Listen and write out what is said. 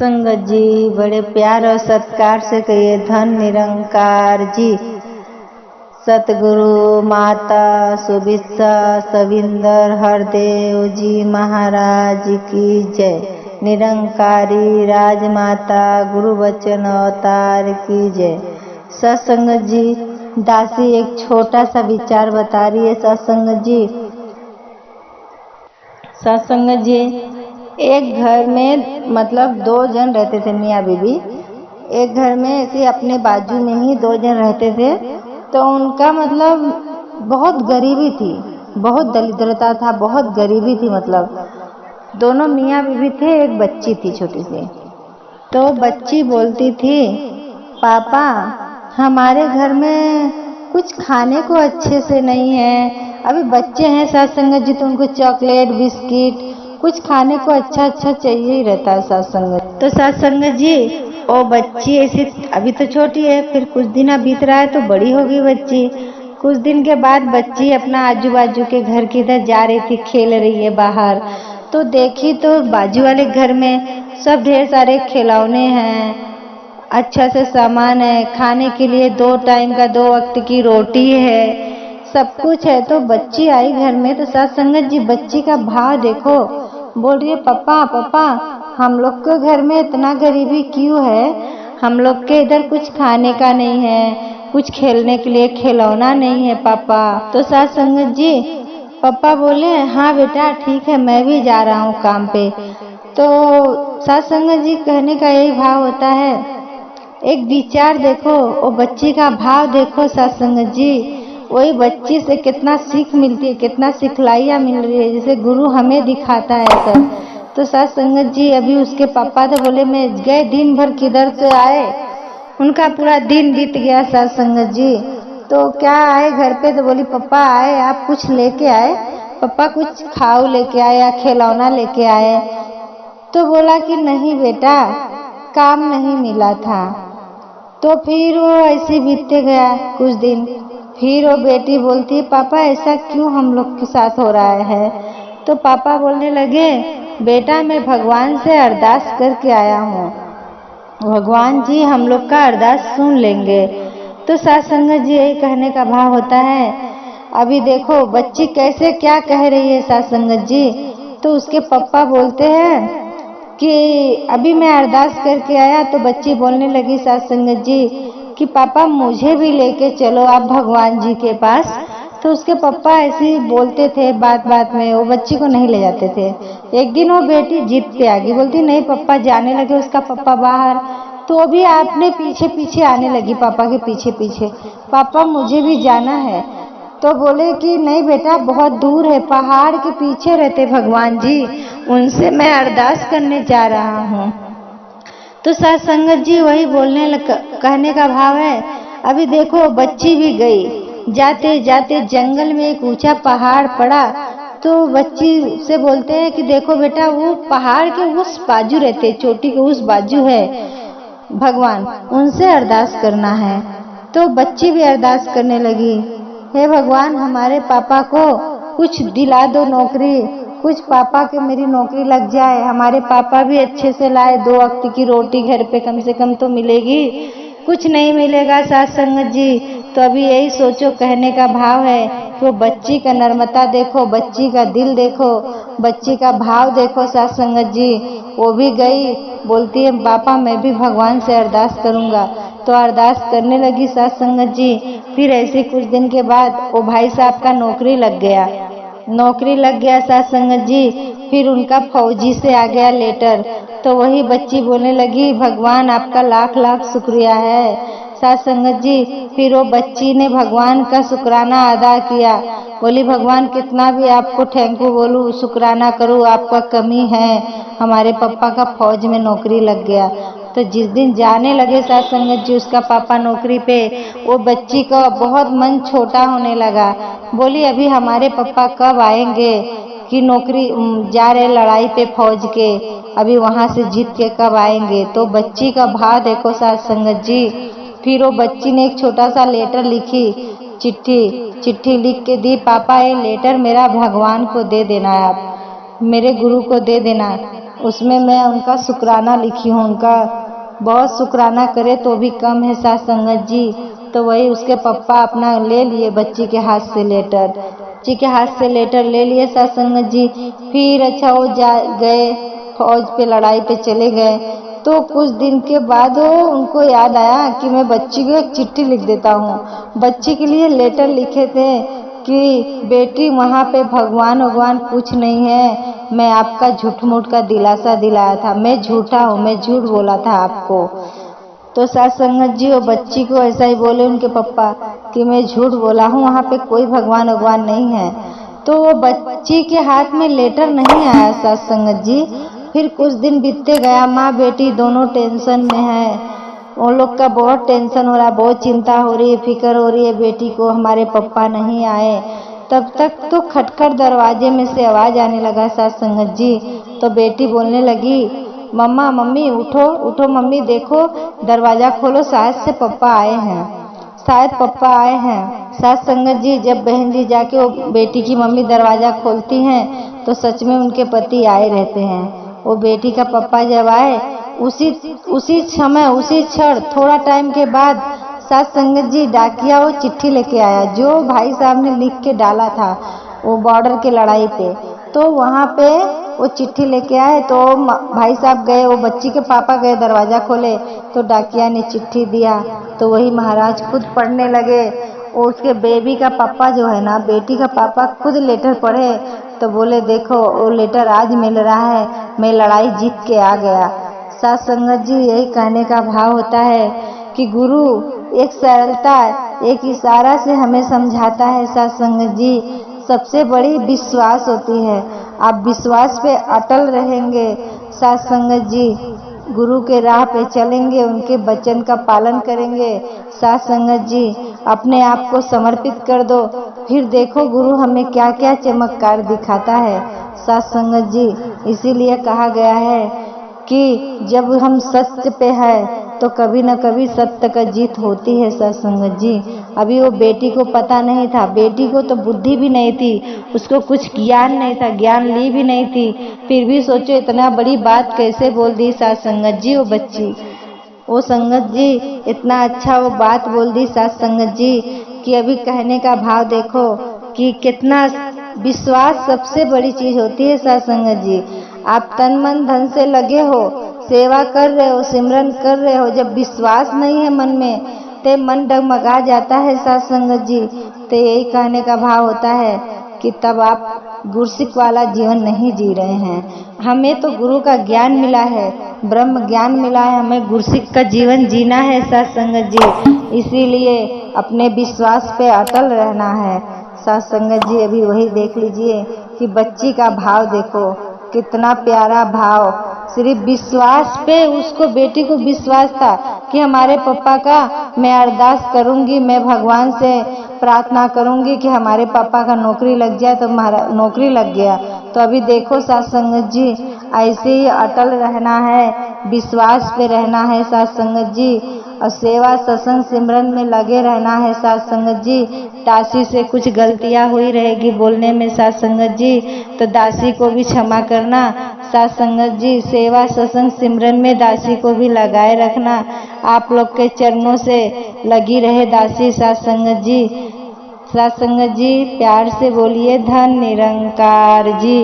संगत जी बड़े प्यार और सत्कार से कहिए धन निरंकार जी। सतगुरु माता सुबिस्सा सविंदर हरदेव जी महाराज की जय। निरंकारी राजमाता गुरु वचन अवतार की जय। सत्संगत जी, दासी एक छोटा सा विचार बता रही है। सत्संगत जी, एक घर में मतलब 2 जन रहते थे, मियाँ बीबी। एक घर में ऐसे अपने बाजू में ही 2 जन रहते थे। तो उनका मतलब बहुत गरीबी थी, बहुत दरिद्रता था, बहुत गरीबी थी। मतलब दोनों मियाँ बीबी थे, एक बच्ची थी छोटी सी। तो बच्ची बोलती थी, पापा हमारे घर में कुछ खाने को अच्छे से नहीं है। अभी बच्चे हैं सत्संगत जी, तो उनको चॉकलेट बिस्किट कुछ खाने को अच्छा अच्छा चाहिए ही रहता है सत्संगत। तो सत्संगत जी, वो बच्ची ऐसी अभी तो छोटी है, फिर कुछ दिन बीत रहा है तो बड़ी होगी बच्ची। कुछ दिन के बाद बच्ची अपना आजू बाजू के घर की इधर जा रही थी, खेल रही है बाहर। तो देखी तो बाजू वाले घर में सब ढेर सारे खिलौने हैं, अच्छा से सामान है, खाने के लिए 2 टाइम का 2 वक्त की रोटी है, सब कुछ है। तो बच्ची आई घर में, तो सत्संगत जी बच्ची का भाव देखो। बोल रही है, पापा पापा हम लोग के घर में इतना गरीबी क्यों है? हम लोग के इधर कुछ खाने का नहीं है, कुछ खेलने के लिए खिलौना नहीं है पापा। तो सत्संगत जी पापा बोले, हाँ बेटा ठीक है, मैं भी जा रहा हूँ काम पे। तो सत्संगत जी कहने का यही भाव होता है। एक विचार देखो, वो बच्ची का भाव देखो सत्संगत जी। वही बच्ची से कितना सीख मिलती है, कितना सिखलाइयाँ मिल रही है, जैसे गुरु हमें दिखाता है सब। तो सत्संगत जी अभी उसके पापा तो बोले मैं गए, दिन भर किधर से आए, उनका पूरा दिन बीत गया सत्संगत जी। तो क्या आए घर पे, तो बोली पापा आए आप कुछ लेके आए? पापा कुछ खाओ लेके आए या खिलौना लेके आए? तो बोला कि नहीं बेटा, काम नहीं मिला था। तो फिर वो ऐसे बीतते गया कुछ दिन। फिर वो बेटी बोलती है, पापा ऐसा क्यों हम लोग के साथ हो रहा है? तो पापा बोलने लगे, बेटा मैं भगवान से अरदास करके आया हूँ, भगवान जी हम लोग का अरदास सुन लेंगे। तो सत्संगत जी यही कहने का भाव होता है। अभी देखो बच्ची कैसे क्या कह रही है सत्संगत जी। तो उसके पापा बोलते हैं कि अभी मैं अरदास करके आया। तो बच्ची बोलने लगी सत्संगत जी कि पापा मुझे भी लेके चलो आप भगवान जी के पास। तो उसके पापा ऐसे ही बोलते थे, बात बात में वो बच्ची को नहीं ले जाते थे। एक दिन वो बेटी जिद पे आ गई, बोलती नहीं पापा। जाने लगे उसका पापा बाहर, तो वो भी आपने पीछे पीछे आने लगी, पापा के पीछे पीछे, पापा मुझे भी जाना है। तो बोले कि नहीं बेटा बहुत दूर है, पहाड़ के पीछे रहते भगवान जी, उनसे मैं अरदास करने जा रहा हूँ। तो सत्संगत जी वही कहने का भाव है। अभी देखो बच्ची भी गई, जाते जाते जंगल में एक ऊंचा पहाड़ पड़ा। तो बच्ची से बोलते हैं कि देखो बेटा वो पहाड़ के उस बाजू रहते, चोटी के उस बाजू है भगवान, उनसे अरदास करना है। तो बच्ची भी अरदास करने लगी, हे भगवान हमारे पापा को कुछ दिला दो नौकरी, कुछ पापा के मेरी नौकरी लग जाए, हमारे पापा भी अच्छे से लाए, 2 वक्त की रोटी घर पे कम से कम तो मिलेगी, कुछ नहीं मिलेगा सत्संगत जी। तो अभी यही सोचो, कहने का भाव है कि वो बच्ची का नर्मता देखो, बच्ची का दिल देखो, बच्ची का भाव देखो सत्संगत जी। वो भी गई, बोलती है पापा मैं भी भगवान से अरदास करूंगा। तो अरदास करने लगी सत्संगत जी। फिर ऐसे कुछ दिन के बाद वो भाई साहब का नौकरी लग गया, नौकरी लग गया सत्संगत जी। फिर उनका फौजी से आ गया लेटर। तो वही बच्ची बोलने लगी, भगवान आपका लाख लाख शुक्रिया है सत्संगत जी। फिर वो बच्ची ने भगवान का शुक्राना अदा किया, बोली भगवान कितना भी आपको थैंक यू बोलूं, शुक्राना करूं, आपका कमी है, हमारे पापा का फौज में नौकरी लग गया। तो जिस दिन जाने लगे सत्संगत जी उसका पापा नौकरी पे, वो बच्ची का बहुत मन छोटा होने लगा। बोली अभी हमारे पापा कब आएंगे कि नौकरी जा रहे लड़ाई पे फौज के, अभी वहां से जीत के कब आएंगे। तो बच्ची का भाव देखो सत्संगत जी। फिर वो बच्ची ने एक छोटा सा लेटर लिखी, चिट्ठी लिख के दी, पापा ये लेटर मेरा भगवान को दे देना, आप मेरे गुरु को दे देना। उसमें मैं उनका शुक्राना लिखी हूँ। उनका बहुत शुक्राना करे तो भी कम है साथ संगत जी। तो वही उसके पप्पा अपना ले लिए बच्ची के हाथ से लेटर, बच्ची के हाथ से लेटर ले लिए साथ संगत जी। फिर अच्छा वो जा गए फौज पे, लड़ाई पे चले गए। तो कुछ दिन के बाद उनको याद आया कि मैं बच्ची को एक चिट्ठी लिख देता हूँ। बच्ची के लिए लेटर लिखे थे कि बेटी वहाँ पे भगवान कुछ नहीं है, मैं आपका झूठ मूठ का दिलासा दिलाया था, मैं झूठा हूँ, मैं झूठ बोला था आपको। तो साथ संगत जी वो बच्ची को ऐसा ही बोले उनके पप्पा कि मैं झूठ बोला हूँ, वहाँ पे कोई भगवान नहीं है। तो वो बच्ची के हाथ में लेटर नहीं आया साथ संगत जी। फिर कुछ दिन बीतते गया, माँ बेटी दोनों टेंशन में है। उन लोग का बहुत टेंशन हो रहा है, बहुत चिंता हो रही है, फिक्र हो रही है बेटी को, हमारे पप्पा नहीं आए। तब तक तो खटखट दरवाजे में से आवाज आने लगा साथ संगत जी। तो बेटी बोलने लगी, मम्मा मम्मी उठो उठो मम्मी, देखो दरवाजा खोलो, शायद से पप्पा आए हैं, शायद पप्पा आए हैं। साथ संगत जी जब बहन जी जाके वो बेटी की मम्मी दरवाजा खोलती हैं तो सच में उनके पति आए रहते हैं। वो बेटी का पप्पा जब आए उसी समय उसी क्षण थोड़ा टाइम के बाद साथ संगत जी डाकिया वो चिट्ठी लेके आया जो भाई साहब ने लिख के डाला था वो बॉर्डर के लड़ाई पे। तो वहाँ पे वो चिट्ठी लेके आए तो भाई साहब गए, वो बच्ची के पापा गए, दरवाजा खोले तो डाकिया ने चिट्ठी दिया। तो वही महाराज खुद पढ़ने लगे। और उसके बेबी का पापा जो है ना, बेटी का पापा खुद लेटर पढ़े तो बोले देखो वो लेटर आज मिल रहा है, मैं लड़ाई जीत के आ गया। साथ संगत जी यही कहने का भाव होता है कि गुरु एक सरलता, एक इशारा से हमें समझाता है। साथ संगत जी सबसे बड़ी विश्वास होती है, आप विश्वास पे अटल रहेंगे साथ संगत जी, गुरु के राह पे चलेंगे, उनके वचन का पालन करेंगे साथ संगत जी, अपने आप को समर्पित कर दो, फिर देखो गुरु हमें क्या क्या चमत्कार दिखाता है साथ संगत जी। इसीलिए कहा गया है कि जब हम सत्य पे है तो कभी न कभी सत्य का जीत होती है साथ संगत जी। अभी वो बेटी को पता नहीं था, बेटी को तो बुद्धि भी नहीं थी, उसको कुछ ज्ञान नहीं था, ज्ञान ली भी नहीं थी, फिर भी सोचो इतना बड़ी बात कैसे बोल दी साथ संगत जी। वो बच्ची, वो संगत जी इतना अच्छा वो बात बोल दी साथ संगत जी कि अभी कहने का भाव देखो कि कितना विश्वास सबसे बड़ी चीज होती है साथ संगत जी। आप तन मन धन से लगे हो, सेवा कर रहे हो, सिमरन कर रहे हो, जब विश्वास नहीं है मन में तो मन डगमगा जाता है साथ संगत जी। तो यही कहने का भाव होता है कि तब आप गुरसिक वाला जीवन नहीं जी रहे हैं। हमें तो गुरु का ज्ञान मिला है, ब्रह्म ज्ञान मिला है, हमें गुरसिक का जीवन जीना है साथ संगत जी। इसीलिए अपने विश्वास पे अटल रहना है साथ संगत जी। अभी वही देख लीजिए कि बच्ची का भाव देखो कितना प्यारा भाव, सिर्फ विश्वास पे, उसको बेटी को विश्वास था कि हमारे पापा का मैं अरदास करूंगी, मैं भगवान से प्रार्थना करूंगी कि हमारे पापा का नौकरी लग जाए, तो हमारा नौकरी लग गया। तो अभी देखो साथ संगत जी ऐसे ही अटल रहना है, विश्वास पे रहना है साथ संगत जी, और सेवा सत्संग सिमरन में लगे रहना है साथ संगत जी। दासी से कुछ गलतियां हुई रहेगी बोलने में साथ संगत जी, तो दासी को भी क्षमा करना साथ संगत जी। सेवा सत्संग सिमरन में दासी को भी लगाए रखना, आप लोग के चरणों से लगी रहे दासी साथ संगत जी। साथ संगत जी प्यार से बोलिए धन निरंकार जी।